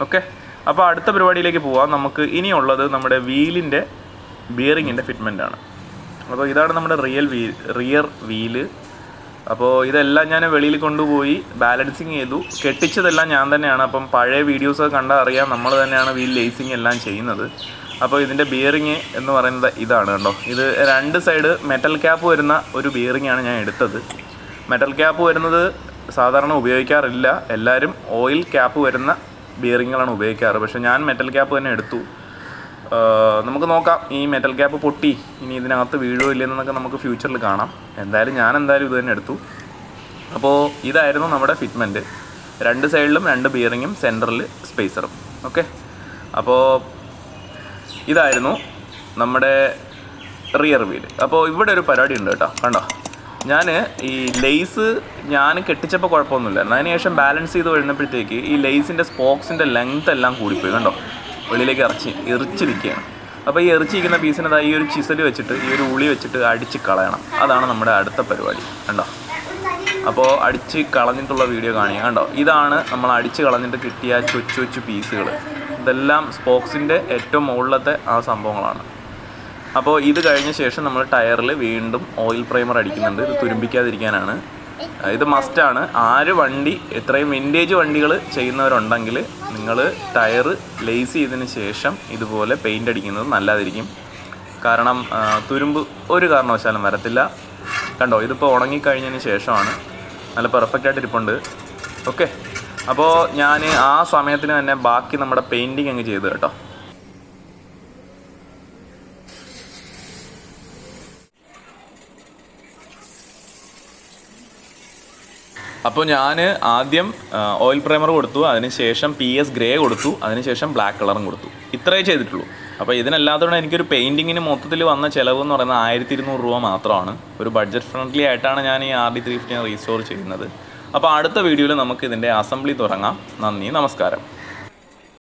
ഓക്കെ, അപ്പോൾ അടുത്ത പരിപാടിയിലേക്ക് പോവാം. നമുക്ക് ഇനിയുള്ളത് നമ്മുടെ വീലിൻ്റെ ബിയറിങ്ങിൻ്റെ ഫിറ്റ്മെൻറ്റാണ്. അപ്പോൾ ഇതാണ് നമ്മുടെ റിയർ വീല്. അപ്പോൾ ഇതെല്ലാം ഞാൻ വെളിയിൽ കൊണ്ടുപോയി ബാലൻസിങ് ചെയ്തു. കെട്ടിച്ചതെല്ലാം ഞാൻ തന്നെയാണ്. അപ്പം പഴയ വീഡിയോസൊക്കെ കണ്ടാൽ അറിയാം, നമ്മൾ തന്നെയാണ് വീൽ ലേസിങ് എല്ലാം ചെയ്യുന്നത്. അപ്പോൾ ഇതിൻ്റെ ബിയറിങ് എന്ന് പറയുന്നത് ഇതാണ് കണ്ടോ. ഇത് 2 സൈഡ് മെറ്റൽ ക്യാപ്പ് വരുന്ന ഒരു ബിയറിങ്ങാണ് ഞാൻ എടുത്തത്. മെറ്റൽ ക്യാപ്പ് വരുന്നത് സാധാരണ ഉപയോഗിക്കാറില്ല. എല്ലാവരും ഓയിൽ ക്യാപ്പ് വരുന്ന ബിയറിങ്ങുകളാണ് ഉപയോഗിക്കാറ്. പക്ഷേ ഞാൻ മെറ്റൽ ക്യാപ്പ് തന്നെ എടുത്തു. നമുക്ക് നോക്കാം, ഈ മെറ്റൽ ക്യാപ്പ് പൊട്ടി ഇനി ഇതിനകത്ത് വീഴോ ഇല്ലെന്നൊക്കെ നമുക്ക് ഫ്യൂച്ചറിൽ കാണാം. ഞാൻ എന്തായാലും ഇത് തന്നെ എടുത്തു. അപ്പോൾ ഇതായിരുന്നു നമ്മുടെ ഫിറ്റ്മെൻറ്റ്. 2 സൈഡിലും 2 ബിയറിങ്ങും സെൻറ്ററിൽ സ്പേസറും. ഓക്കെ, അപ്പോൾ ഇതായിരുന്നു നമ്മുടെ റിയർ വീല്. അപ്പോൾ ഇവിടെ ഒരു പരിപാടി ഉണ്ട് കേട്ടോ. കണ്ടോ, ഞാൻ ഈ ലേസ് കെട്ടിച്ചപ്പോൾ കുഴപ്പമൊന്നുമില്ലായിരുന്നു. അതിനുശേഷം ബാലൻസ് ചെയ്ത് വരുന്നപ്പോഴത്തേക്ക് ഈ ലേസിൻ്റെ സ്പോക്സിൻ്റെ ലെങ്ത് എല്ലാം കൂടിപ്പോയി. കണ്ടോ, വെളിയിലേക്ക് എറിച്ചിരിക്കുകയാണ്. അപ്പോൾ ഈ എറിച്ചിരിക്കുന്ന പീസിനെ ഈ ഒരു ചിസൽ വെച്ചിട്ട്, ഈ ഒരു ഉളി വെച്ചിട്ട് അടിച്ച് കളയണം. അതാണ് നമ്മുടെ അടുത്ത പരിപാടി. കണ്ടോ, അപ്പോൾ അടിച്ച് കളഞ്ഞിട്ടുള്ള വീഡിയോ കാണിക്കുക. കണ്ടോ, ഇതാണ് നമ്മൾ അടിച്ച് കളഞ്ഞിട്ട് കിട്ടിയ ചൊച്ചു പീസുകൾ. ഇതെല്ലാം സ്പോക്സിൻ്റെ ഏറ്റവും മുകളിലത്തെ ആ സംഭവങ്ങളാണ്. അപ്പോൾ ഇത് കഴിഞ്ഞ ശേഷം നമ്മൾ ടയറിൽ വീണ്ടും ഓയിൽ പ്രൈമർ അടിക്കുന്നുണ്ട്. ഇത് തുരുമ്പിക്കാതിരിക്കാനാണ്. ഇത് മസ്റ്റാണ്. ആര് വണ്ടി ഇത്രയും വിൻറ്റേജ് വണ്ടികൾ ചെയ്യുന്നവരുണ്ടെങ്കിൽ നിങ്ങൾ ടയർ ലേസ് ചെയ്തതിന് ശേഷം ഇതുപോലെ പെയിൻ്റ് അടിക്കുന്നത് നല്ലതായിരിക്കും. കാരണം തുരുമ്പ് ഒരു കാരണവശാലും വരത്തില്ല. കണ്ടോ, ഇതിപ്പോൾ ഉണങ്ങിക്കഴിഞ്ഞതിന് ശേഷമാണ് നല്ല പെർഫെക്റ്റ് ആയിട്ട് ഇരിപ്പുണ്ട്. ഓക്കെ, അപ്പോൾ ഞാൻ ആ സമയത്തിന് തന്നെ ബാക്കി നമ്മുടെ പെയിൻറ്റിങ് അങ്ങ് ചെയ്തു കേട്ടോ. അപ്പോൾ ഞാൻ ആദ്യം ഓയിൽ പ്രൈമർ കൊടുത്തു, അതിനുശേഷം PS ഗ്രേ കൊടുത്തു, അതിനുശേഷം ബ്ലാക്ക് കളറും കൊടുത്തു. ഇത്രയേ ചെയ്തിട്ടുള്ളൂ. അപ്പോൾ ഇതിനെല്ലാത്തതുകൊണ്ട് എനിക്കൊരു പെയിൻറ്റിങ്ങിന് മൊത്തത്തിൽ വന്ന ചിലവ് എന്ന് പറയുന്നത് 1200 രൂപ മാത്രമാണ്. ഒരു ബഡ്ജറ്റ് ഫ്രണ്ട്ലി ആയിട്ടാണ് ഞാൻ ഈ RD350 റീസ്റ്റോർ ചെയ്യുന്നത്. അപ്പോൾ അടുത്ത വീഡിയോയിൽ നമുക്ക് ഇതിൻ്റെ അസംബ്ലി തുടങ്ങാം. നന്ദി, നമസ്കാരം.